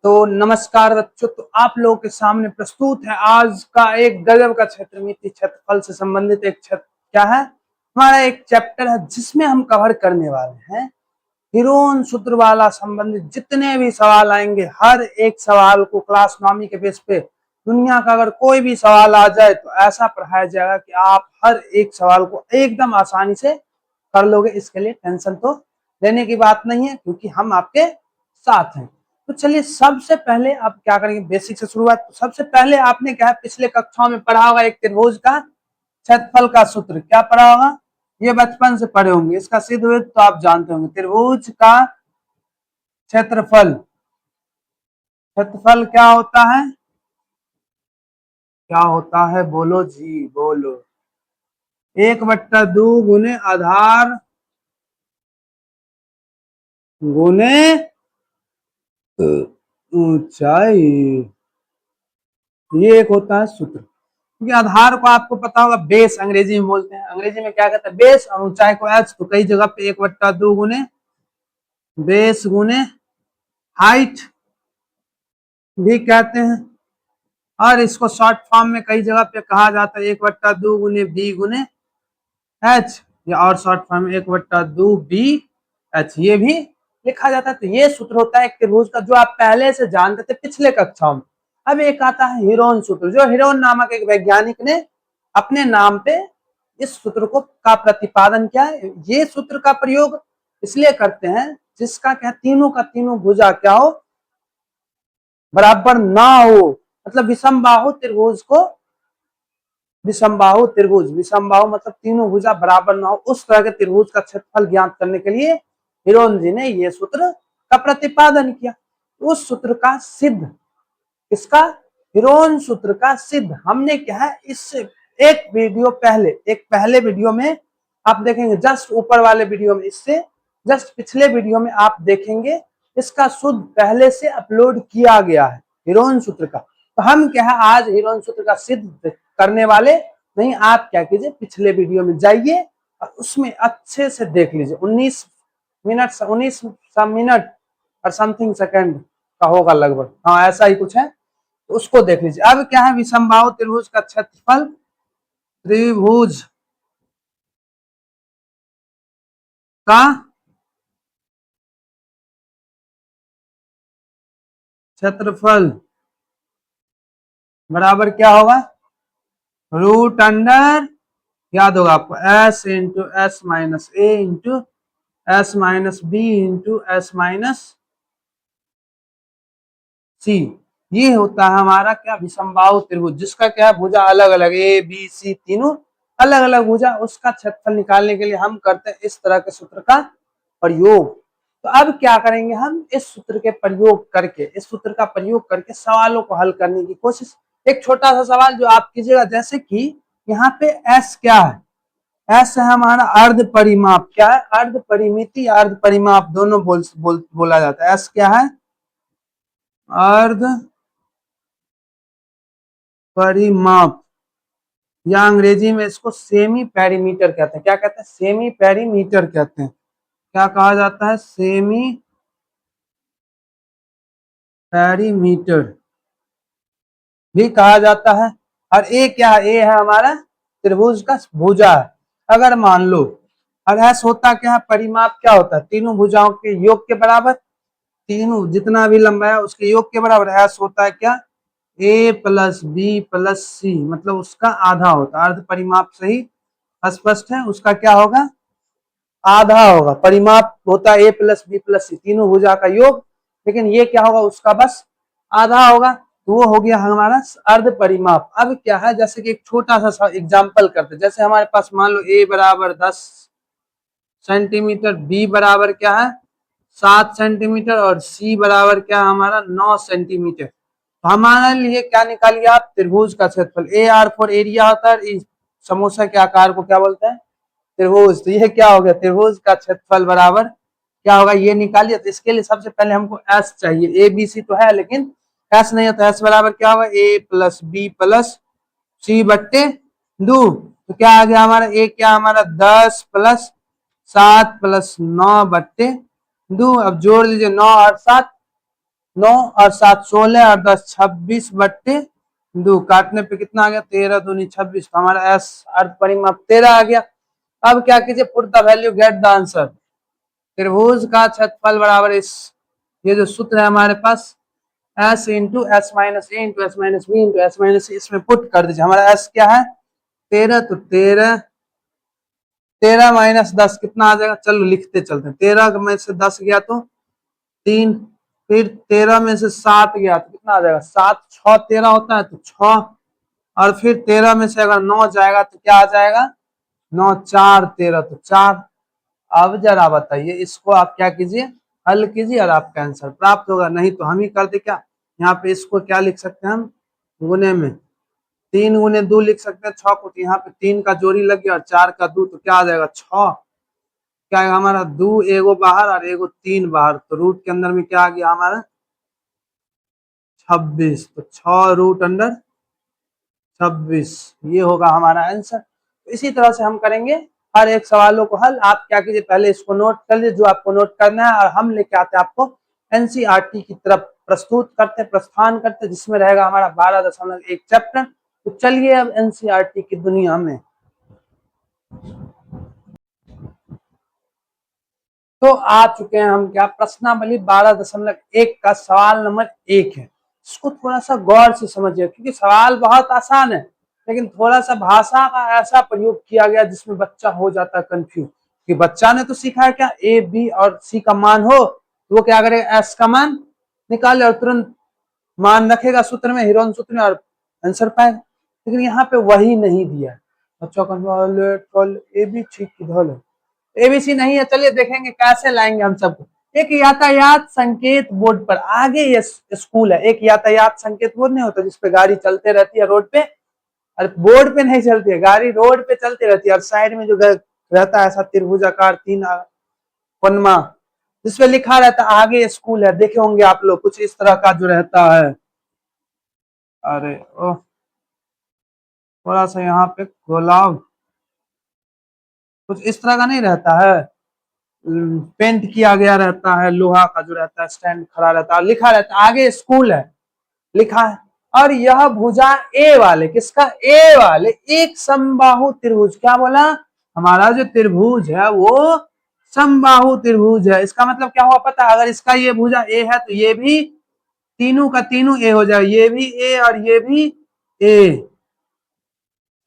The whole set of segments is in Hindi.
तो नमस्कार बच्चों। तो आप लोगों के सामने प्रस्तुत है आज का एक गजब का क्षेत्रमिति क्षेत्रफल से संबंधित एक क्या है, हमारा एक चैप्टर है जिसमें हम कवर करने वाले हैं हीरोन सूत्र वाला संबंधित जितने भी सवाल आएंगे। हर एक सवाल को क्लास नौवीं के बेस पे दुनिया का अगर कोई भी सवाल आ जाए तो ऐसा पढ़ाया जाएगा कि आप हर एक सवाल को एकदम आसानी से कर लोगे। इसके लिए टेंशन तो लेने की बात नहीं है क्योंकि हम आपके साथ हैं। तो चलिए सबसे पहले आप क्या करेंगे, बेसिक से शुरुआत। तो सबसे पहले आपने क्या है, पिछले कक्षाओं में पढ़ा होगा एक त्रिभुज का क्षेत्रफल का सूत्र। क्या पढ़ा होगा, ये बचपन से पढ़े होंगे। इसका सिद्ध विध तो आप जानते होंगे, त्रिभुज का क्षेत्रफल। क्षेत्रफल क्या होता है, क्या होता है, बोलो जी बोलो। 1/2 गुने आधार गुने ऊंचाई, ये एक होता है सूत्र। क्योंकि आधार को आपको पता होगा बेस अंग्रेजी में बोलते हैं। अंग्रेजी में क्या कहते हैं, बेस, और ऊंचाई को एच। तो कई जगह पे 1/2 गुने बेस गुने हाइट भी कहते हैं, और इसको शॉर्ट फॉर्म में कई जगह पे कहा जाता है 1/2 गुने बी गुने एच, या और शॉर्ट फॉर्म में 1/2 बी एच, ये भी लिखा जाता है। तो ये सूत्र होता है एक त्रिभुज का, जो आप पहले से जानते थे पिछले कक्षाओं में। अब एक आता है हीरोन सूत्र, जो हीरोन नामक एक वैज्ञानिक ने अपने नाम पे इस सूत्र को का प्रतिपादन किया है। ये सूत्र का प्रयोग इसलिए करते हैं जिसका क्या, तीनों का तीनों भुजा क्या हो, बराबर ना हो। मतलब विषमबाहु त्रिभुज को, विषमबाहु त्रिभुज, विषमबाहु मतलब तीनों भुजा बराबर ना हो, उस तरह के त्रिभुज का क्षेत्रफल ज्ञात करने के लिए हीरोन जी ने ये सूत्र का प्रतिपादन किया। उस सूत्र का सिद्ध, इसका हीरोन सूत्र का सिद्ध हमने क्या है, इससे एक वीडियो पहले, एक पहले वीडियो में आप देखेंगे, जस्ट ऊपर वाले वीडियो में, इससे जस्ट पिछले वीडियो में आप देखेंगे इसका शुद्ध पहले से अपलोड किया गया है हीरोन सूत्र का। तो हम क्या है आज हीरोन सूत्र का सिद्ध करने वाले नहीं। आप क्या कीजिए, पिछले वीडियो में जाइए और उसमें अच्छे से देख लीजिए। 19 मिनट और समथिंग सेकंड का होगा लगभग, हाँ ऐसा ही कुछ है, तो उसको देख लीजिए। अब क्या है, विषमबाहु त्रिभुज का क्षेत्रफल, त्रिभुज का क्षेत्रफल बराबर क्या होगा, रूट अंडर, याद होगा आपको, S into S minus A into S minus B into S minus C. ये होता है हमारा क्या, विषमबाहु त्रिभुज, जिसका क्या है, भुजा अलग अलग, ए बी सी तीनों अलग अलग भुजा, उसका क्षेत्रफल निकालने के लिए हम करते हैं इस तरह के सूत्र का प्रयोग। तो अब क्या करेंगे, हम इस सूत्र के प्रयोग करके, इस सूत्र का प्रयोग करके सवालों को हल करने की कोशिश। एक छोटा सा सवाल जो आप कीजिएगा, जैसे कि यहाँ पे एस क्या है, एस है हमारा अर्ध परिमाप। क्या है, अर्ध परिमिति, अर्ध परिमाप दोनों बोला जाता है। एस क्या है, अर्ध परिमाप, या अंग्रेजी में इसको सेमी पेरीमीटर कहते हैं। क्या कहते हैं, सेमी पेरीमीटर कहते हैं। क्या कहा जाता है, सेमी पेरीमीटर भी कहा जाता है। और ए क्या है, ए है हमारा त्रिभुज का भुजा है। अगर मान लो, और एस होता क्या है, परिमाप क्या होता है, तीनों भुजाओं के योग के बराबर, तीनों जितना भी लंबा है उसके योग के बराबर। एस होता है क्या, ए प्लस बी प्लस सी, मतलब उसका आधा होता है। अर्ध परिमाप सही स्पष्ट है, उसका क्या होगा, आधा होगा। परिमाप होता है ए प्लस बी प्लस सी, तीनों भुजा का योग, लेकिन ये क्या होगा, उसका बस आधा होगा। तो वो हो गया हमारा अर्ध परिमाप। अब क्या है, जैसे कि एक छोटा सा एग्जांपल करते हैं। जैसे हमारे पास मान लो ए बराबर 10 सेंटीमीटर, बी बराबर क्या है 7 सेंटीमीटर, और सी बराबर क्या है हमारा 9 सेंटीमीटर। तो हमारे लिए क्या निकालिए आप, त्रिभुज का क्षेत्रफल। ए आर फॉर एरिया होता है, समोसा के आकार को क्या बोलते हैं, त्रिभुज। तो ये क्या हो गया, त्रिभुज का क्षेत्रफल बराबर क्या होगा, ये निकालिए। तो इसके लिए सबसे पहले हमको एस चाहिए, ए बी सी तो है लेकिन एस नहीं होता। एस बराबर क्या होगा, ए प्लस बी प्लस सी बट्टे 2। तो क्या आ गया हमारा, ए क्या हमारा 10 प्लस 7 प्लस 9 बट्टे 2। अब जोड़ लीजिए 9 और 7, 9 और 7 16 और 10 26 बट्टे 2 काटने पे कितना आ गया 13 दूनी 26। तो हमारा एस अर्ध परिमाप 13 आ गया। अब क्या कीजिए put the value get the answer. त्रिभुज का क्षेत्रफल बराबर इस ये जो सूत्र है हमारे पास S into S minus A into S minus B into S minus इसमें पुट कर दीजिए। हमारा एस क्या है 13 तो 13 13 माइनस 10 कितना आ जाएगा चलो लिखते चलते हैं। 13 में से 10 गया तो 3 फिर 13 में से 7 गया तो कितना आ जाएगा 7 6 13 होता है तो 6 और फिर 13 में से अगर 9 जाएगा तो क्या आ जाएगा 9 4 13 तो 4। अब जरा बताइए इसको आप क्या कीजिए हल कीजिए और आपका आंसर प्राप्त होगा। नहीं तो हम ही कर दे क्या यहाँ पे इसको क्या लिख सकते हैं हम गुने में 3 गुने 2 लिख सकते हैं 6 को। तो यहाँ पे 3 का जोड़ी लग गया और 4 का 2 तो क्या आ जाएगा 6। क्या है हमारा 2 एगो बाहर और एगो 3 बाहर तो रूट के अंदर में क्या आ गया हमारा 26। तो 6 रूट अंडर 26 ये होगा हमारा आंसर। तो इसी तरह से हम करेंगे हर एक सवालों को हल। आप क्या कीजिए पहले इसको नोट कर लीजिए जो आपको नोट करना है और हम लेके आते हैं आपको एनसीईआरटी की तरफ प्रस्तुत करते प्रस्थान करते जिसमें रहेगा हमारा 12.1 चैप्टर। तो चलिए अब एनसीईआरटी की दुनिया में तो आ चुके हैं हम क्या प्रश्नावली 12.1 का सवाल नंबर 1 है। इसको थोड़ा सा गौर से समझिए क्योंकि सवाल बहुत आसान है लेकिन थोड़ा सा भाषा का ऐसा प्रयोग किया गया जिसमें बच्चा हो जाता है कंफ्यूज कि बच्चा ने तो सीखा है क्या ए बी और सी का मान हो तो वो क्या करेगा एस का मान निकाले और तुरंत मान रखेगा सूत्र में हिरोन सूत्र में और आंसर पाएगा। लेकिन यहाँ पे वही नहीं दिया है बच्चों का ए बी ठीक किधर है एबीसी नहीं है। चलिए देखेंगे कैसे लाएंगे हम सबको। एक यातायात संकेत बोर्ड पर आगे ये स्कूल है। एक यातायात संकेत बोर्ड नहीं होता जिसपे गाड़ी चलते रहती है रोड पे और बोर्ड पे नहीं चलती है गाड़ी रोड पे चलती रहती है और साइड में जो रहता है ऐसा त्रिभुजाकार 3 पन्ना जिसपे लिखा रहता है आगे स्कूल है। देखे होंगे आप लोग कुछ इस तरह का जो रहता है। अरे ओ थोड़ा सा यहाँ पे गुलाब कुछ इस तरह का नहीं रहता है पेंट किया गया रहता है लोहा का जो रहता है स्टैंड खड़ा रहता है लिखा रहता है आगे स्कूल है लिखा है। और यह भुजा ए वाले किसका ए वाले एक समबाहु त्रिभुज क्या बोला हमारा जो त्रिभुज है वो समबाहु त्रिभुज है। इसका मतलब क्या हुआ पता अगर इसका ये भुजा ए है तो ये भी तीनों का तीनों ए हो जाए ये भी ए और ये भी ए।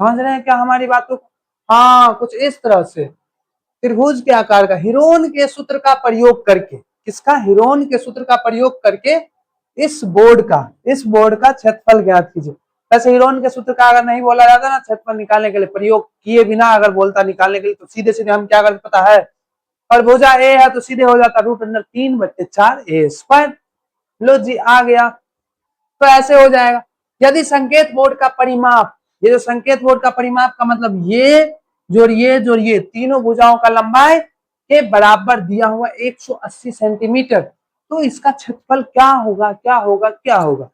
समझ रहे हैं क्या हमारी बातों को। हाँ कुछ इस तरह से त्रिभुज के आकार का हिरोन के सूत्र का प्रयोग करके किसका हिरोन के सूत्र का प्रयोग करके इस बोर्ड का क्षेत्रफल ज्ञात कीजिए। वैसे हिरोन के सूत्र का अगर नहीं बोला जाता ना क्षेत्रफल निकालने के लिए प्रयोग किए बिना अगर बोलता निकालने के लिए तो सीधे सीधे हम क्या करते पता है और भुजा ए है तो सीधे हो जाता रूट अंडर 3/4 ए स्क्वायर। लो जी आ गया। तो ऐसे हो जाएगा यदि संकेत बोर्ड का परिमाप ये जो संकेत बोर्ड का परिमाप का मतलब ये तीनों भुजाओं का लंबाई के बराबर दिया हुआ 180 सेंटीमीटर तो इसका क्षेत्रफल क्या होगा क्या होगा क्या होगा।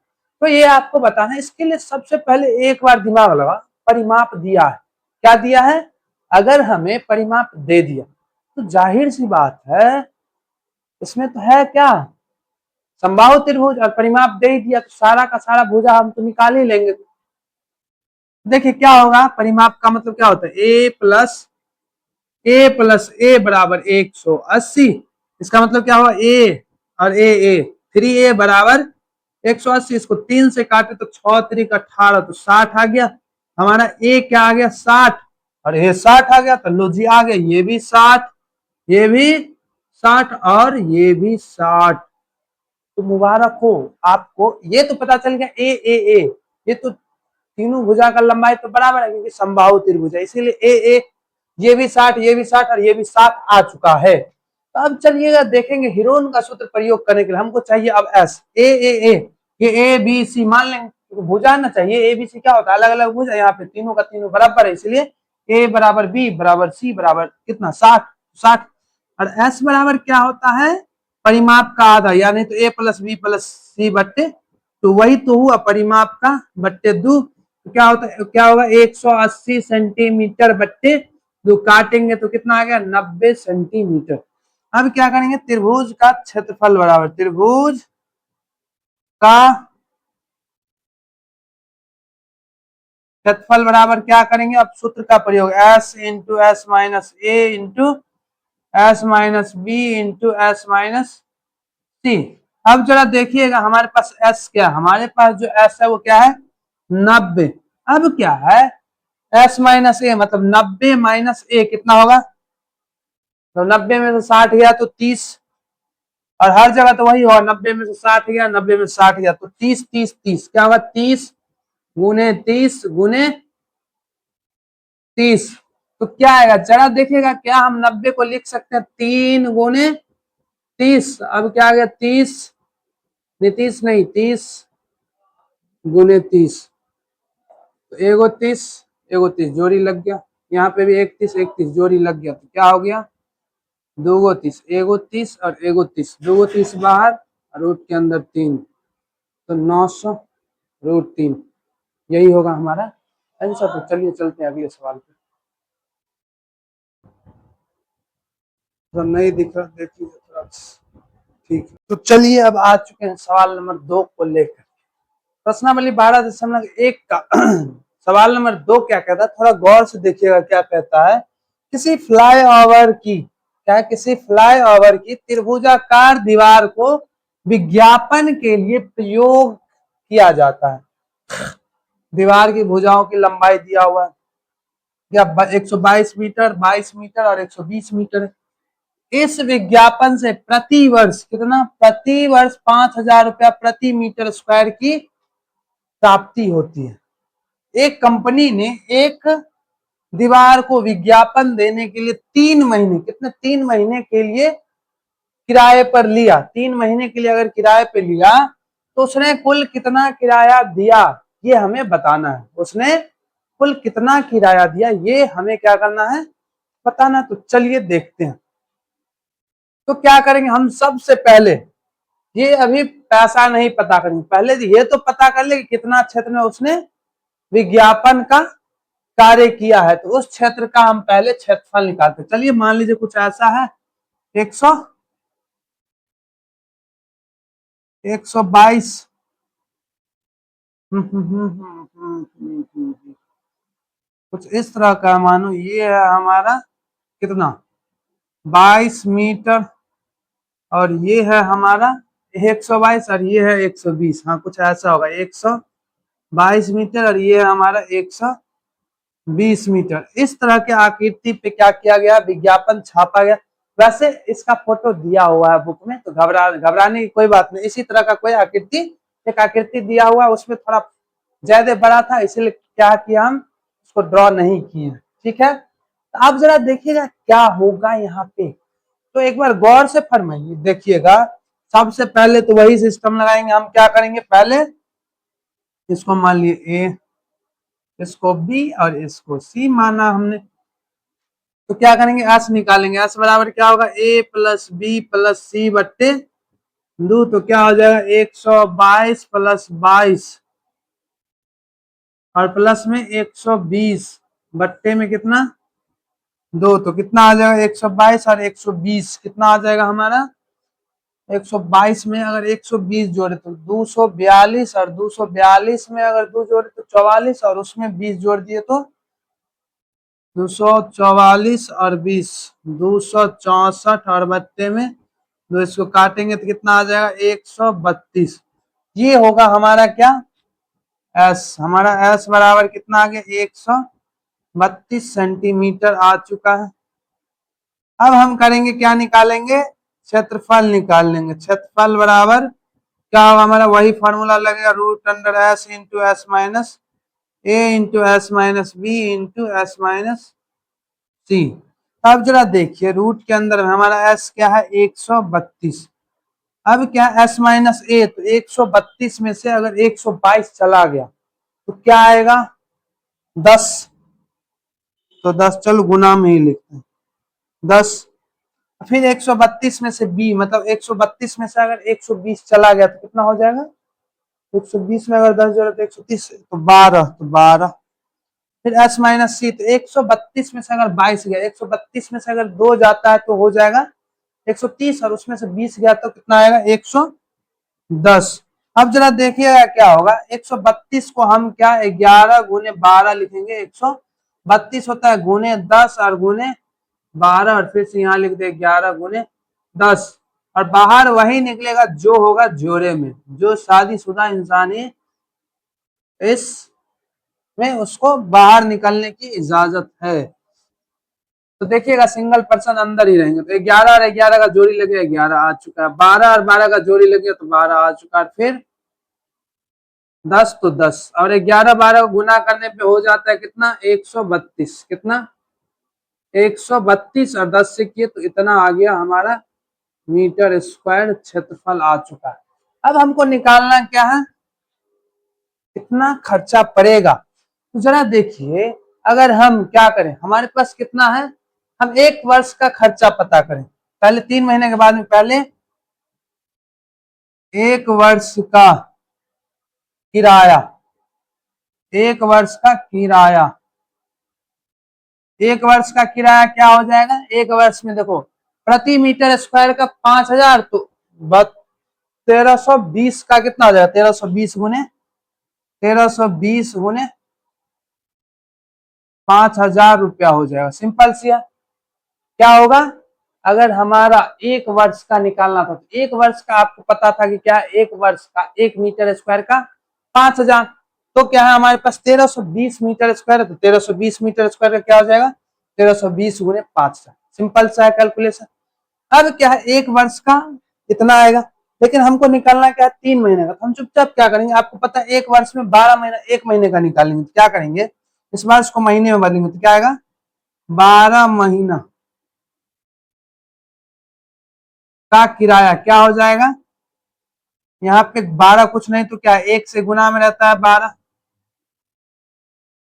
तो ये आपको बताना है। इसके लिए सबसे पहले एक बार दिमाग लगा परिमाप दिया है क्या दिया है अगर हमें परिमाप दे दिया तो जाहिर सी बात है इसमें तो है क्या समबाहु त्रिभुज और परिमाप दे ही दिया तो सारा का सारा भुजा हम तो निकाल ही लेंगे। देखिए क्या होगा परिमाप का मतलब क्या होता है ए प्लस ए बराबर 180। इसका मतलब क्या हुआ ए और ए 3a बराबर 180। इसको 3 से काटे तो 6 3 18 तो 60 आ गया। हमारा ए क्या आ गया 60 और ये 60 आ गया तो लो जी आ गया ये भी 60 ये भी 60 और ये भी 60। तो मुबारक हो आपको ये तो पता चल गया ए ये तो तीनों भुजा का लंबाई तो बराबर है क्योंकि समबाहु त्रिभुज है इसीलिए ए ये भी 60 ये भी 60 और ये भी 60 आ चुका है। तो अब चलिएगा देखेंगे हिरोन का सूत्र प्रयोग करने के लिए हमको चाहिए अब एस ए ये ए बी सी मान लेंगे भुजा ना चाहिए ए बी सी क्या होता है अलग अलग भुजा यहाँ पे तीनों का तीनों बराबर है इसलिए ए बराबर बी बराबर सी बराबर कितना 60 और एस बराबर क्या होता है परिमाप का आधा यानी तो ए प्लस बी प्लस सी बट्टे तो वही तो हुआ परिमाप का बट्टे 2 तो क्या होगा 180 सेंटीमीटर बट्टे 2 काटेंगे तो कितना आ गया 90 सेंटीमीटर। अब क्या करेंगे त्रिभुज का क्षेत्रफल बराबर त्रिभुज का क्षेत्रफल बराबर क्या करेंगे, अब सूत्र का प्रयोग, S into S minus A into S minus B into S minus C. अब जरा देखिएगा हमारे पास एस क्या है, हमारे पास जो एस है वो क्या है 90। अब क्या है एस माइनस ए मतलब 90 माइनस ए कितना होगा, तो 90 में से 60 गया तो 30, और हर जगह तो वही होगा, 90 में से 60 गया, 90 में से 60 गया तो 30 30 30 क्या होगा, 30 गुने 30 गुने 30। तो क्या आएगा जरा देखिएगा, क्या हम 90 को लिख सकते हैं 3 गुने 30, अब क्या आ गया 30 30 नहीं 30 गुने 30, तो एगो 30 जोड़ी लग गया, यहाँ पे भी 31 जोड़ी लग गया, तो क्या हो गया 2 30, एगो 30 और एगो 30, 2 30 बाहर और रूट के अंदर 3, तो 900 रूट 3, यही होगा हमारा आंसर। तो चलिए चलते हैं अगले सवाल पे, तो नहीं दिख रहा देखिए थोड़ा, ठीक है। तो चलिए अब आ चुके हैं सवाल नंबर 2 को लेकर, प्रश्नावली 12.1 का सवाल नंबर 2 क्या कहता है, थोड़ा गौर से देखिएगा क्या कहता है, किसी फ्लाईओवर की, क्या किसी फ्लाईओवर की त्रिभुजाकार दीवार को विज्ञापन के लिए प्रयोग किया जाता है। दीवार की भुजाओं की लंबाई दिया हुआ है, क्या 122 मीटर, 22 मीटर और 120 मीटर। इस विज्ञापन से प्रति वर्ष कितना, प्रति वर्ष 5,000 रुपया प्रति मीटर स्क्वायर की प्राप्ति होती है। एक कंपनी ने एक दीवार को विज्ञापन देने के लिए 3 महीने, कितने 3 महीने के लिए किराए पर लिया, 3 महीने के लिए अगर किराए पे लिया तो उसने कुल कितना किराया दिया ये हमें बताना है, उसने कुल कितना किराया दिया ये हमें क्या करना है बताना। तो चलिए देखते हैं, तो क्या करेंगे हम, सबसे पहले ये अभी पैसा नहीं पता करेंगे, पहले ये तो पता कर ले कि कितना क्षेत्र में उसने विज्ञापन का कार्य किया है, तो उस क्षेत्र का हम पहले क्षेत्रफल निकालते हैं। चलिए मान लीजिए कुछ ऐसा है 122, कुछ इस तरह का, मानो ये है हमारा कितना 22 मीटर, और ये है हमारा 122 और ये है 120, हाँ कुछ ऐसा होगा 122 मीटर और ये है हमारा 120 मीटर। इस तरह के आकृति पे क्या किया गया, विज्ञापन छापा गया। वैसे इसका फोटो दिया हुआ है बुक में, तो घबराने की कोई बात नहीं, इसी तरह का कोई आकृति, एक आकृति दिया हुआ, उसमें थोड़ा ज्यादा बड़ा था इसलिए क्या किया हम उसको ड्रॉ नहीं किए, ठीक है। तो आप जरा देखिएगा क्या होगा यहाँ पे, तो एक बार गौर से फरमाइए देखिएगा। सबसे पहले तो वही सिस्टम लगाएंगे हम, क्या करेंगे पहले इसको मान लिए ए, इसको बी और इसको सी माना हमने, तो क्या करेंगे एस निकालेंगे, एस बराबर क्या होगा ए प्लस बी प्लस सी बट्टे 2, तो क्या हो जाएगा 122 प्लस 22 और प्लस में 120 बट्टे में कितना 2, तो कितना आ जाएगा 122 और 120 कितना आ जाएगा हमारा 122 में अगर 120 जोड़े तो 242, और 242 में अगर 2 जोड़े तो 44, और उसमें 20 जोड़ दिए तो 244 और 20 264, और बत्ते में 2 इसको काटेंगे तो कितना आ जाएगा 132। ये होगा हमारा क्या एस, हमारा एस बराबर कितना आ गया 132 सेंटीमीटर आ चुका है। अब हम करेंगे क्या निकालेंगे, क्षेत्रफल निकाल लेंगे। क्षेत्रफल बराबर क्या होगा हमारा, वही फॉर्मूला लगेगा root under S into S minus A into S minus B into S minus C. अब जरा देखिए रूट के अंदर हमारा एस क्या है 132, अब क्या एस माइनस ए, तो 132 में से अगर 122 चला गया तो क्या आएगा 10, तो 10 चलो गुना में ही लिखते हैं 10, फिर 132 में से बी मतलब 132 में से अगर 120 चला गया तो कितना हो जाएगा, 120 में अगर 10 जोड़े तो 130, तो 12, तो 12, फिर एस माइनस सी, तो 132 में से अगर 22 गया, 132 में से अगर 2 जाता है तो हो जाएगा 130, और उसमें से 20 गया तो कितना आएगा 110। अब जरा देखिएगा क्या होगा, 132 को हम क्या 11 गुने 12 लिखेंगे, 132 होता है गुने 10 और गुने 12, और फिर से यहाँ लिख दे 11 गुने 10, और बाहर वही निकलेगा जो होगा जोड़े में, जो शादीशुदा इंसान है इसमें उसको बाहर निकलने की इजाजत है। तो देखिएगा सिंगल पर्सन अंदर ही रहेंगे, तो 11 और 11 का जोड़ी लगे 11 आ चुका है, 12 और 12 का जोड़ी लगे तो 12 आ चुका है, फिर 10 तो 10, और 11 12 को गुना करने पे हो जाता है कितना 132, कितना 132, और 10 से किए तो इतना आ गया हमारा मीटर स्क्वायर क्षेत्रफल आ चुका है। अब हमको निकालना क्या है, कितना खर्चा पड़ेगा। तो जरा देखिए, अगर हम क्या करें, हमारे पास कितना है, हम 1 वर्ष का खर्चा पता करें, पहले 3 महीने के बाद में, पहले 1 वर्ष का किराया, 1 वर्ष का किराया, 1 वर्ष का किराया क्या हो जाएगा, 1 वर्ष में देखो प्रति मीटर स्क्वायर का 5000, तो 1320 का कितना हो जाएगा, 1320 गुने 5000 रुपया हो जाएगा। सिंपल सी है। क्या होगा, अगर हमारा 1 वर्ष का निकालना था, तो 1 वर्ष का आपको पता था कि क्या 1 वर्ष का 1 मीटर स्क्वायर का 5000, तो क्या है हमारे पास 1320 मीटर स्क्वायर है, तो 1320 मीटर स्क्वायर का क्या हो जाएगा 1320 गुने 5000। सिंपल सा है कैलकुलेशन। अब क्या है 1 वर्ष का इतना आएगा, लेकिन हमको निकालना क्या है 3 महीने का, तो हम चुपचाप क्या करेंगे, आपको पता है 1 वर्ष में 12 महीना, 1 महीने का निकालेंगे, तो क्या करेंगे इस वर्ष को महीने में बदलेंगे, तो क्या आएगा 12 महीना का किराया क्या हो जाएगा, यहाँ पे 12 कुछ नहीं तो क्या 1 से गुना में रहता है 12,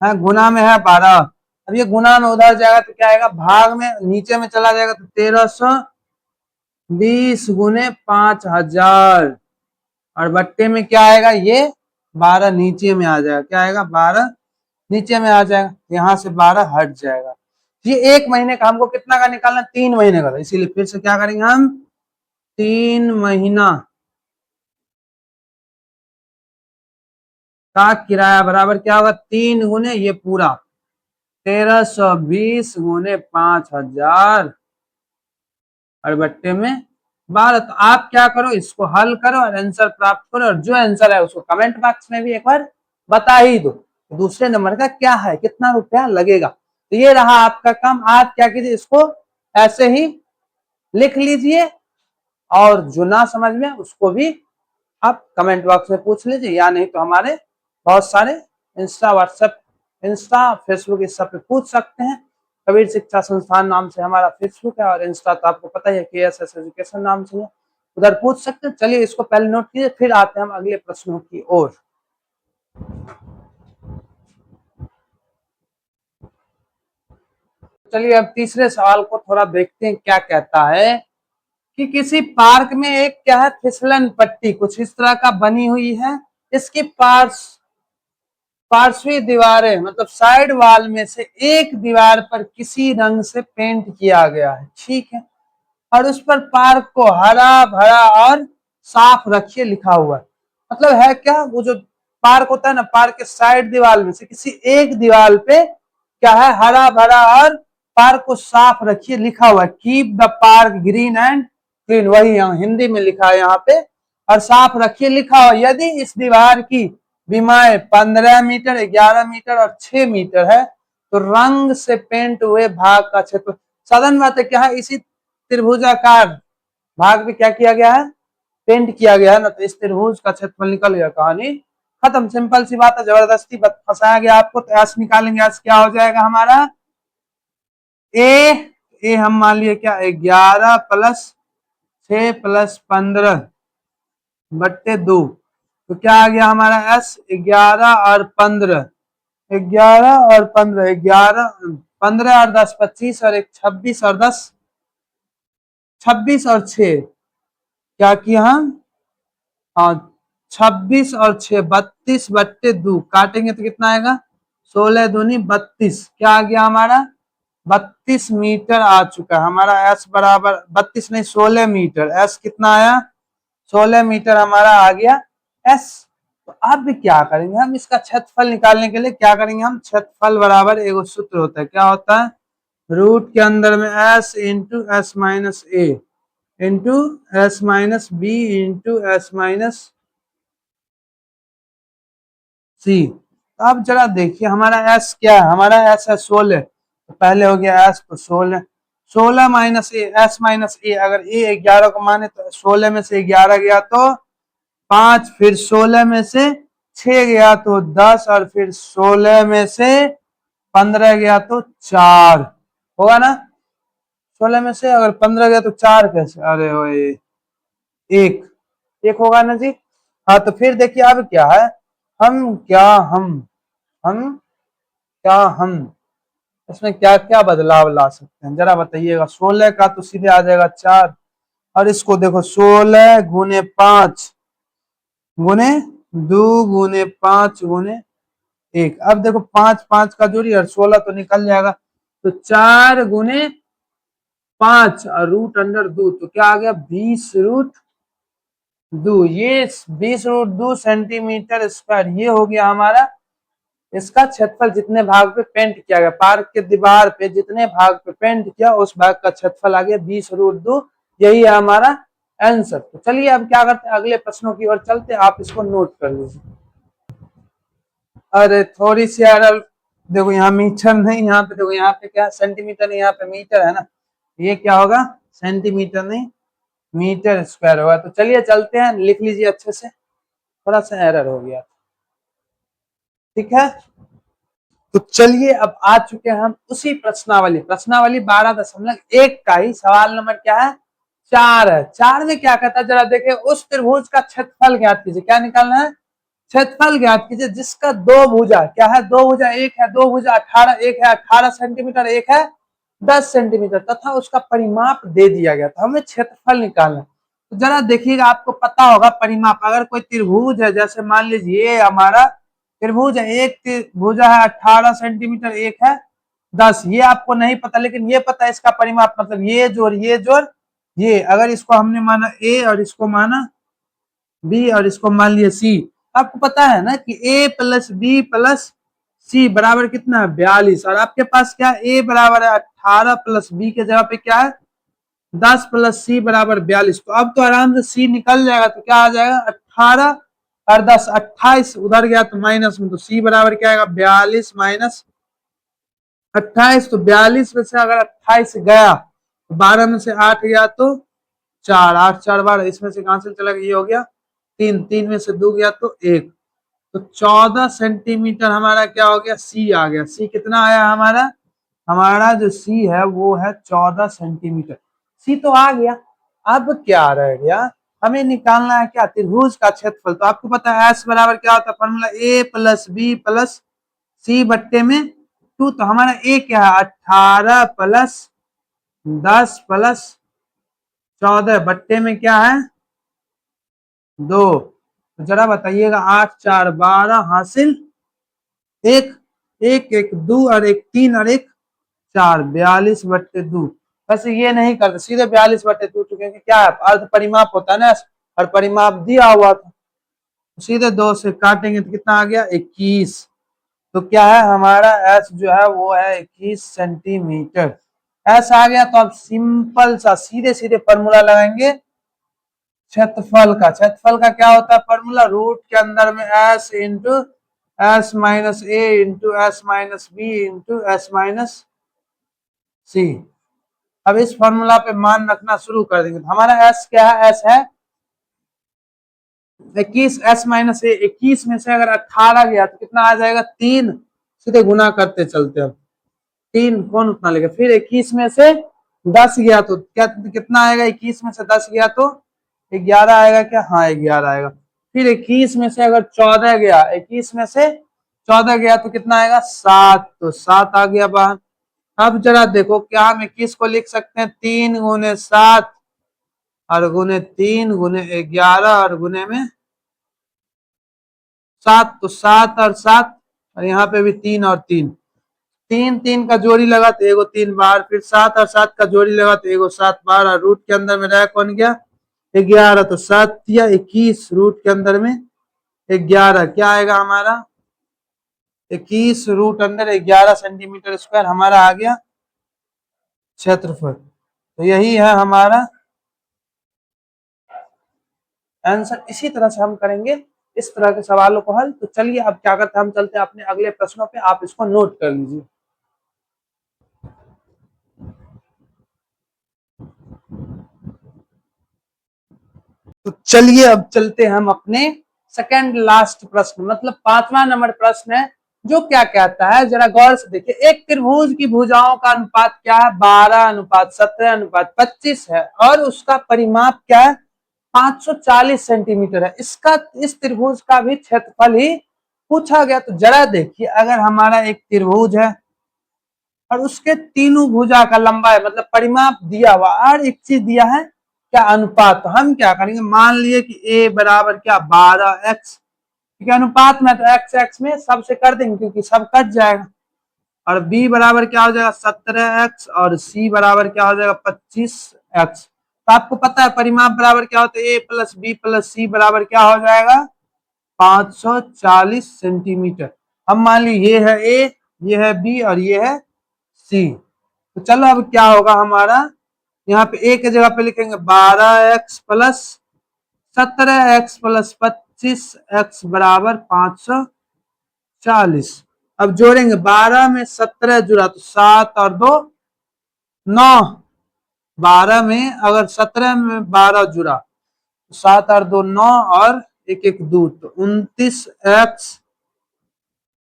हाँ गुना में है 12, अब ये गुना में उधर जाएगा तो क्या आएगा, भाग में नीचे में चला जाएगा, तो 1320 गुने 5000, और बट्टे में क्या आएगा, ये 12 नीचे में आ जाएगा, क्या आएगा 12 नीचे में आ जाएगा, यहाँ से 12 हट जाएगा। ये 1 महीने का हमको कितना का निकालना, 3 महीने का था, इसीलिए फिर से क्या करेंगे हम 3 महीना का किराया बराबर क्या होगा, 3 गुने ये पूरा 1320 गुने 5000, और बट्टे में 12। तो आप क्या करो, इसको हल करो और आंसर प्राप्त करो, और जो आंसर है उसको कमेंट बॉक्स में भी एक बार बता ही दो, दूसरे नंबर का क्या है, कितना रुपया लगेगा। तो ये रहा आपका काम, आप क्या कीजिए इसको ऐसे ही लिख लीजिए, और जो ना समझ में उसको भी आप कमेंट बॉक्स में पूछ लीजिए, या नहीं तो हमारे बहुत सारे इंस्टा व्हाट्सएप इंस्टा फेसबुक इस सब पे पूछ सकते हैं। कबीर शिक्षा संस्थान नाम से हमारा फेसबुक है, और इंस्टा तो आपको पता ही है KSS एजुकेशन नाम से है, उधर पूछ सकते हैं। चलिए इसको पहले नोट कीजिए, फिर आते हैं हम अगले प्रश्नों की ओर। चलिए अब तीसरे सवाल को थोड़ा देखते हैं, क्या कहता है कि किसी पार्क में एक क्या है फिसलन पट्टी कुछ इस तरह का बनी हुई है, इसकी पार्श्वी दीवारें मतलब साइड वॉल में से एक दीवार पर किसी रंग से पेंट किया गया है, ठीक है, और उस पर पार्क को हरा भरा और साफ रखिए लिखा हुआ है। मतलब है क्या, वो जो पार्क होता है ना, पार्क के साइड दीवार में से किसी एक दीवार पे क्या है हरा भरा और पार्क को साफ रखिए लिखा हुआ है, keep the park green and clean, वही यहाँ हिंदी में लिखा है यहाँ पे, और साफ रखिए लिखा हुआ। यदि इस दीवार की विमाएं 15 मीटर 11 मीटर और 6 मीटर है, तो रंग से पेंट हुए भाग का क्षेत्र, साधारण बात है क्या है, इसी त्रिभुजाकार भाग में क्या किया गया है, पेंट किया गया है ना, तो इस त्रिभुज का क्षेत्रफल निकल गया, कहानी खत्म। सिंपल सी बात है, जबरदस्ती फंसाया गया आपको। तो एस निकालेंगे, एस क्या हो जाएगा हमारा ए हम मान लिए क्या 11 प्लस 6 प्लस 15 बट्टे 2, तो क्या आ गया हमारा एस 11 और 15, 11 और 15, 11 15 और 10 25, और एक 26 और 10 26 और 6 क्या किया हम, हाँ 26 और 6 32 बट्टे 2 काटेंगे तो कितना आएगा 16 दूनी 32, क्या आ गया हमारा 32 मीटर आ चुका है हमारा एस बराबर 32 नहीं 16 मीटर, एस कितना आया 16 मीटर हमारा आ गया। एस। तो अब क्या करेंगे हम, इसका क्षेत्रफल निकालने के लिए क्या करेंगे हम, क्षेत्रफल बराबर एगो सूत्र होता है, क्या होता है, रूट के अंदर में S into S minus A into S minus B into S minus C. तो अब जरा देखिए हमारा एस क्या है, हमारा एस है 16, तो पहले हो गया एस तो 16, 16 माइनस ए, एस माइनस ए, अगर ए 11 को माने तो 16 में से 11 गया तो 5, फिर 16 में से 6 गया तो 10, और फिर 16 में से 15 गया तो 4 होगा ना। 16 में से अगर 15 गया तो 4 कैसे, अरे ओए एक, एक होगा ना जी। हाँ तो फिर देखिए अब क्या है, हम क्या हम क्या हम इसमें क्या क्या बदलाव ला सकते हैं जरा बताइएगा। 16 का तो सीधे आ जाएगा 4, और इसको देखो 16 गुने 5 गुने 2 गुने 5 गुने 1। अब देखो 5 5 का जोड़ी और 16 तो निकल जाएगा, तो 4 गुने 5 और रूट अंडर 2, तो क्या आ गया 20 रूट 2, ये 20 रूट 2 सेंटीमीटर स्क्वायर, ये हो गया हमारा इसका क्षेत्रफल। जितने भाग पे पेंट किया गया, पार्क के दीवार पे जितने भाग पे पेंट किया उस भाग का क्षेत्रफल आ गया 20 रूट 2, यही है हमारा आंसर। तो चलिए अब क्या करते हैं, अगले प्रश्नों की ओर चलते हैं, आप इसको नोट कर लीजिए। अरे थोड़ी सी एरर, देखो यहाँ मीटर नहीं, यहाँ पे देखो, यहाँ पे क्या सेंटीमीटर, यहाँ पे मीटर है ना, ये क्या होगा सेंटीमीटर नहीं मीटर स्क्वायर होगा। तो चलिए चलते हैं, लिख लीजिए अच्छे से, थोड़ा सा एरर हो गया, ठीक है। तो चलिए अब आ चुके हैं हम उसी प्रश्नावली, प्रश्नावली 12.1 का ही सवाल नंबर क्या है 4 है। 4 में क्या कहता है जरा देखिए, उस त्रिभुज का क्षेत्रफल ज्ञात कीजिए, क्या निकालना है, क्षेत्रफल ज्ञात कीजिए जिसका दो भुजा, क्या है दो भुजा, एक है दो भुजा 18, एक है 18 सेंटीमीटर, एक है 10 सेंटीमीटर, तथा उसका परिमाप दे दिया गया, तो हमें क्षेत्रफल निकालना है। तो जरा देखिएगा, आपको पता होगा परिमाप, अगर कोई त्रिभुज है, जैसे मान लीजिए ये हमारा त्रिभुज है, एक भुजा है 18 सेंटीमीटर, एक है 10, ये आपको नहीं पता, लेकिन ये पता है इसका परिमाप, मतलब ये जोड़ ये जोड़ ये, अगर इसको हमने माना ए और इसको माना बी और इसको मान लिया सी, आपको पता है ना कि ए प्लस बी प्लस सी बराबर कितना है 42, और आपके पास क्या ए बराबर है 18 प्लस बी के जगह पे क्या है 10 प्लस सी बराबर 42। तो अब तो आराम से सी निकल जाएगा, तो क्या आ जाएगा 18 और 10 28, उधर गया तो माइनस में, तो सी बराबर क्या आएगा 42 माइनस 28। तो 42 में से अगर 28 गया तो 12 में से 8 गया तो 4, 8 4 12, इसमें से कहां से चला गया, ये हो गया 3, 3 में से 2 गया तो 1, तो 14 सेंटीमीटर हमारा क्या हो गया सी आ गया। सी कितना आया हमारा, हमारा जो सी है वो है 14 सेंटीमीटर, सी तो आ गया। अब क्या रह गया, हमें निकालना है क्या त्रिभुज का क्षेत्रफल। तो आपको पता है एस बराबर क्या होता है फॉर्मूला, ए प्लस बी प्लस सी बट्टे में 2, तो हमारा ए क्या है 18 प्लस 10 प्लस 14 बट्टे में क्या है 2। तो जरा बताइएगा 8 4 12 हासिल एक, एक एक 2 और एक 3 और एक 4, 42 बट्टे 2। वैसे ये नहीं करते सीधे 42 बट्टे 2, क्योंकि क्या है अर्ध परिमाप होता है ना, और परिमाप दिया हुआ था, सीधे 2 से काटेंगे तो कितना आ गया 21। तो क्या है हमारा एस जो है वो है 21 सेंटीमीटर, एस आ गया। तो अब सिंपल सा सीधे सीधे फॉर्मूला लगाएंगे क्षेत्रफल का। क्षेत्रफल का क्या होता है फॉर्मूला, रूट के अंदर में S into S minus A into S minus B into S minus C. अब इस फॉर्मूला पे मान रखना शुरू कर देंगे, हमारा एस क्या है, एस है 21, एस माइनस ए, 21 में से अगर 18 गया तो कितना आ जाएगा 3, सीधे गुना करते चलते हैं, 3 कौन उतना लेगा, फिर 21 में से 10 गया तो क्या कितना आएगा, 21 में से 10 गया तो 11 आएगा क्या, हाँ 11 आएगा। फिर 21 में से अगर 14 गया, 21 में से 14 गया तो कितना आएगा 7, तो 7 आ गया बाहर। अब जरा देखो क्या हम 21 को लिख सकते हैं 3 गुने 7 और गुने 3 गुने 11 और गुने में 7, तो 7 और 7, और यहाँ पे भी 3 और 3, 3 3 का जोड़ी लगा तो एगो 3 बार, फिर 7 और 7 का जोड़ी लगा तो एगो 7 बार, और रूट के अंदर में रहा कौन गया 11, तो 7 या 21 रूट के अंदर में 11, क्या आएगा हमारा 21√11 सेंटीमीटर स्क्वायर हमारा आ गया क्षेत्रफल। तो यही है हमारा आंसर। इसी तरह से हम करेंगे इस तरह के सवालों को हल। तो चलिए अब क्या करते हैं, हम चलते हैं अपने अगले प्रश्नों पे, आप इसको नोट कर लीजिए। तो चलिए अब चलते हैं हम अपने सेकंड लास्ट प्रश्न, मतलब 5वां नंबर प्रश्न है, जो क्या कहता है जरा गौर से देखिए। एक त्रिभुज की भुजाओं का अनुपात क्या है, 12:17:25 है, और उसका परिमाप क्या है, 540 सेंटीमीटर है। इसका इस त्रिभुज का भी क्षेत्रफल ही पूछा गया। तो जरा देखिए, अगर हमारा एक त्रिभुज है और उसके तीनों भुजा का लंबाई मतलब परिमाप दिया हुआ, और एक चीज दिया है क्या, अनुपात। तो हम क्या करेंगे, मान लिए कि a बराबर क्या 12x, ठीक है, अनुपात में तो x x में सबसे कर देंगे क्योंकि सब कट जाएगा, और b बराबर क्या हो जाएगा 17x, और c बराबर क्या हो जाएगा 25x। तो आपको पता है परिमाप बराबर क्या होता है, a plus b plus c बराबर क्या हो जाएगा 540 सेंटीमीटर। हम मान ली ये है a, ये है b और ये है c। तो चलो अब क्या होगा हमारा, यहाँ पे a की जगह पे लिखेंगे 12x plus 17x plus 25x बराबर 540। अब जोड़ेंगे, 12 में 17 जुड़ा तो 7 और 2 9, 12 में अगर 17 में 12 जुड़ा तो 7 और 2 9, और एक एक 2, तो 29x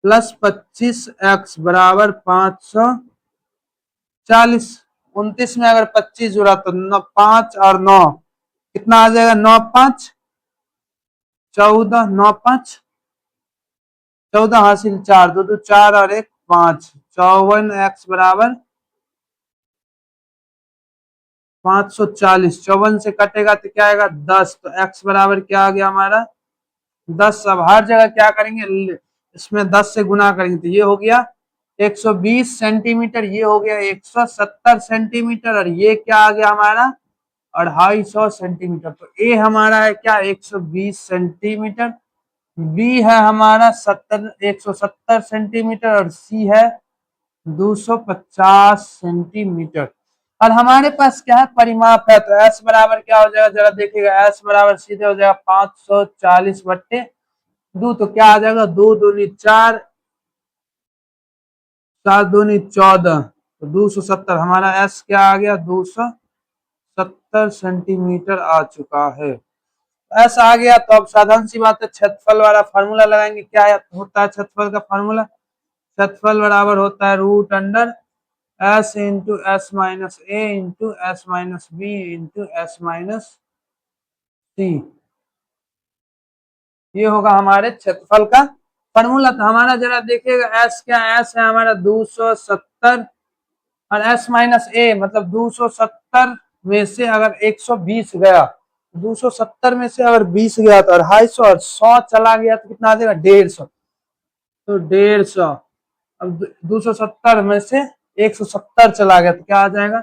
प्लस 25x बराबर 540। 29 में अगर 25 जुड़ा तो 5 और 9 कितना आ जाएगा, 9 5 14, 9 5 14 हासिल 4, 2 2 4 और 1 5, 54x बराबर 540। 54 से कटेगा तो क्या आएगा 10, तो x बराबर क्या आ गया हमारा 10। अब हर जगह क्या करेंगे, इसमें 10 से गुना करेंगे, तो ये हो गया 120 सेंटीमीटर, ये हो गया 170 सेंटीमीटर, और ये क्या आ गया हमारा 250 सेंटीमीटर। तो ए हमारा है क्या 120 सेंटीमीटर, बी है हमारा 170 सेंटीमीटर, और सी है 250 सेंटीमीटर। और हमारे पास क्या है परिमाप है, तो एस बराबर क्या हो जाएगा जरा देखिएगा, एस बराबर सीधे हो जाएगा 540/2, तो क्या आ जाएगा 2 दूनी 4, 7 दूनी 14, तो 270। हमारा एस क्या आ गया 270 सेंटीमीटर आ चुका है। एस आ गया, तो अब साधारण सी बात है क्षेत्रफल वाला फार्मूला लगाएंगे। क्या होता है क्षेत्रफल का फार्मूला, क्षेत्रफल बराबर होता है root under S into S minus A into S minus B into S minus C. ये होगा हमारे क्षेत्रफल का फार्मूला। तो हमारा जरा देखिएगा एस क्या, एस है हमारा 270, और एस माइनस ए मतलब 270 में से अगर 120 गया, 270 में से अगर 20 गया तो 250, और 100 चला गया तो कितना आ जाएगा 150। तो 150, अब 270 में से 170 चला गया तो क्या आ जाएगा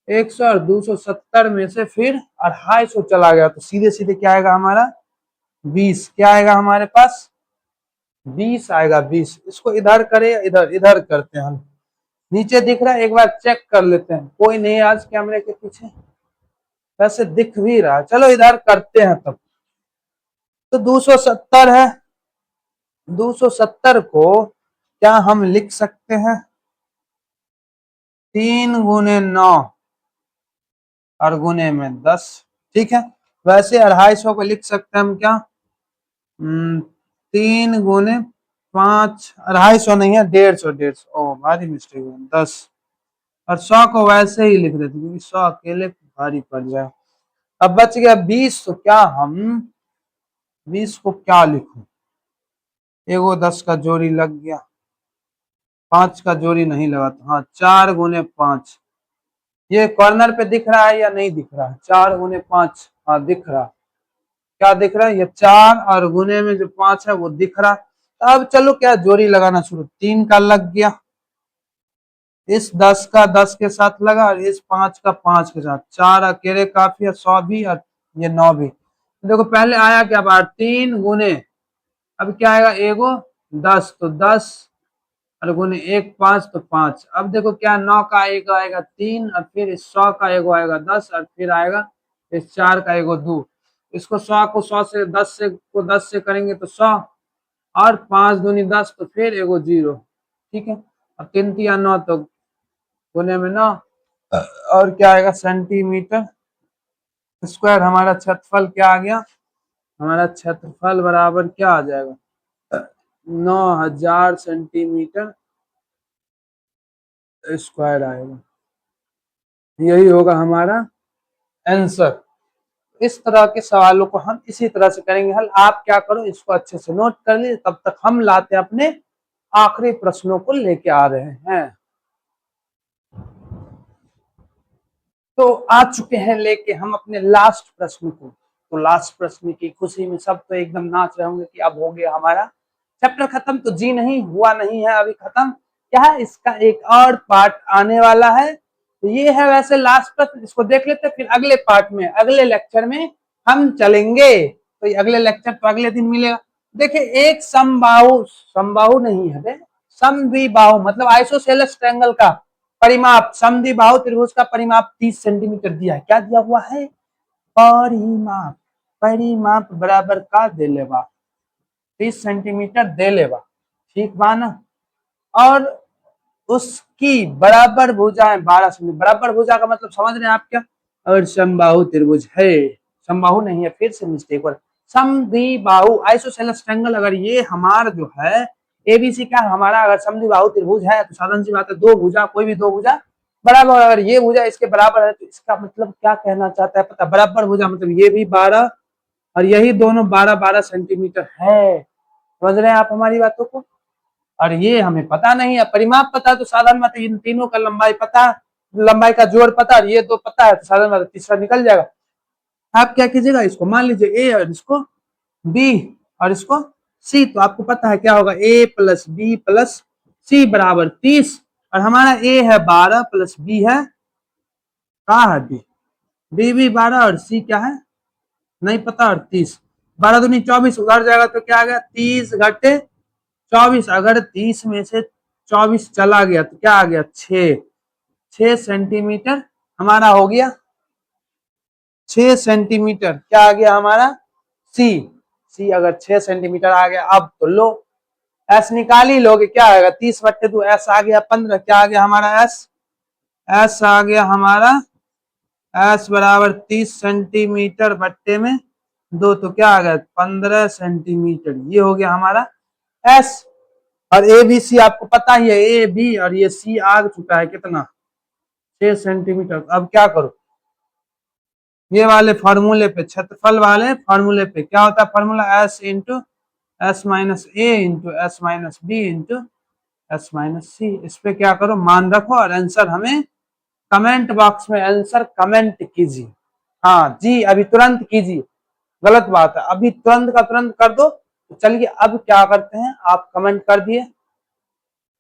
100, और 270 में से फिर 250 चला गया तो सीधे सीधे क्या आएगा हमारा 20। क्या आएगा हमारे पास 20 आएगा 20। इसको इधर करे, इधर इधर करते हैं हम, नीचे दिख रहा है एक बार चेक कर लेते हैं, कोई नहीं आज कैमरे के पीछे, वैसे दिख भी रहा है, चलो इधर करते हैं तब। तो 270 है, 270 को क्या हम लिख सकते हैं 3 × 9 और गुने में 10, ठीक है। वैसे 250 को लिख सकते हैं हम क्या 3 × 5, 250 नहीं है 150, 150 ओ भारी मिस्टेक है 10, और 100 को वैसे ही लिख देते क्योंकि 100 अकेले भारी पड़ जाए। अब बच गया 20, तो क्या हम 20 को क्या लिखूं, एगो 10 का जोड़ी लग गया, 5 का जोड़ी नहीं लगा, तो हाँ 4 × 5। ये कॉर्नर पे दिख रहा है या नहीं दिख रहा है, 4 × 5, हाँ दिख रहा, क्या दिख रहा है ये 4, और गुने में जो 5 है वो दिख रहा। अब चलो क्या जोड़ी लगाना शुरू, 3 का लग गया, इस 10 का 10 के साथ लगा, और इस 5 का 5 के साथ, 4 अकेले काफी है, 100 भी और ये 9 भी, देखो पहले आया क्या बार 3 गुने, अब क्या आएगा एगो 10 तो 10 और गुने 1 5 तो 5। अब देखो क्या 9 का एक आएगा 3 और फिर 100 का एगो आएगा 10 और फिर आएगा इस 4 का एगो 2। इसको 100 को 100 से 10 से को 10 से करेंगे तो 100 और 5 दूनी 10 तो फिर एगो 0। ठीक है, अब 3 तिया 9 तो गुने में 9 और क्या आएगा सेंटीमीटर स्क्वायर। हमारा क्षेत्रफल क्या आ गया, हमारा क्षेत्रफल बराबर क्या आ जाएगा 9000 सेंटीमीटर स्क्वायर आएगा। यही होगा हमारा आंसर। इस तरह के सवालों को हम इसी तरह से करेंगे हल। आप क्या करो, इसको अच्छे से नोट कर लीजिए, तब तक हम लाते अपने आखिरी प्रश्नों को लेके आ रहे हैं। तो आ चुके हैं लेके हम अपने लास्ट प्रश्न को। तो लास्ट प्रश्न की खुशी में सब तो एकदम नाच रहे होंगे कि अब हो गया हमारा चैप्टर खत्म। तो जी नहीं, हुआ नहीं है अभी खत्म, क्या है इसका एक और पार्ट आने वाला है। तो ये है वैसे लास्ट प्रश्न, इसको देख लेते हैं, फिर अगले पार्ट में अगले लेक्चर में हम चलेंगे। तो ये अगले लेक्चर तो अगले दिन मिलेगा। देखिए एक समबाहु, समबाहु नहीं है, समद्विबाहु मतलब आइसोसेलेस ट्रायंगल का परिमाप, समद्विबाहु त्रिभुज का परिमाप 30 सेंटीमीटर दिया है। क्या दिया हुआ है, परिमाप, परिमाप बराबर का दे लेवा 30 सेंटीमीटर दे लेवा, ठीक बा ना। और उसकी बराबर भुजाएं 12 सेंटीमीटर। बराबर भुजा का मतलब समझ रहे हैं आप क्या, अगर समबाहु त्रिभुज है, समबाहु नहीं है, फिर से मिस्टेक हो, समद्विबाहु आइसोसेलेस ट्रायंगल, अगर ये हमारा जो है एबीसी क्या हमारा अगर समद्विबाहु त्रिभुज है तो साधारण सी बात है दो भुजा, कोई भी दो भुजा बराबर, अगर ये भुजा इसके बराबर है तो इसका मतलब क्या कहना चाहता है पता, बराबर भुजा मतलब ये भी 12 और यही दोनों 12-12 सेंटीमीटर है। समझ रहे हैं आप हमारी बातों को। और ये हमें पता नहीं है, परिमाप पता है तो साधारण बात है इन तीनों का लंबाई पता, लंबाई का जोड़ पता और ये दो पता है तो साधारण बात है तीसरा निकल जाएगा। आप क्या कीजिएगा, इसको मान लीजिए ए और इसको बी और इसको सी, तो आपको पता है क्या होगा ए प्लस बी प्लस सी बराबर 30 और हमारा ए है 12 प्लस बी है कहा है बी भी 12 और सी क्या है नहीं पता और 30, 12 दूनी 24 उधर जाएगा तो क्या आ गया 30 घटे 24, अगर 30 में से 24 चला गया तो क्या आ गया 6 सेंटीमीटर हमारा हो गया 6 सेंटीमीटर क्या आ गया हमारा सी। सी अगर 6 सेंटीमीटर आ गया, अब तो लो एस निकाल ही लोगे, क्या आएगा 30/2 एस आ गया 15, क्या आ गया हमारा एस, एस आ गया हमारा एस बराबर 30 सेंटीमीटर बट्टे में 2 तो क्या आ गया 15 सेंटीमीटर, ये हो गया हमारा एस। और ए बी सी आपको पता ही है, ए बी और ये सी आ चुका है कितना 6 सेंटीमीटर। अब क्या करो, ये वाले फॉर्मूले पे, क्षेत्रफल वाले फॉर्मूले पे क्या होता है formula S into S minus A into S minus B into S minus C. इस पे क्या करो मान रखो और आंसर हमें कमेंट बॉक्स में आंसर कमेंट कीजिए। हाँ जी अभी तुरंत कीजिए, गलत बात है, अभी तुरंत का तुरंत कर दो। तो चलिए अब क्या करते हैं, आप कमेंट कर दिए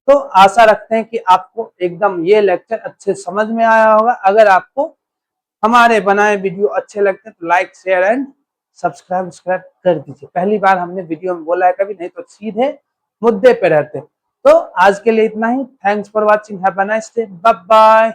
तो आशा रखते हैं कि आपको एकदम ये लेक्चर अच्छे समझ में आया होगा। अगर आपको हमारे बनाए वीडियो अच्छे लगते हैं तो लाइक शेयर एंड सब्सक्राइब कर दीजिए। पहली बार हमने वीडियो में बोला है कभी, नहीं तो सीधे मुद्दे पे रहते। तो आज के लिए इतना ही, thanks for watching, have a nice day, bye bye.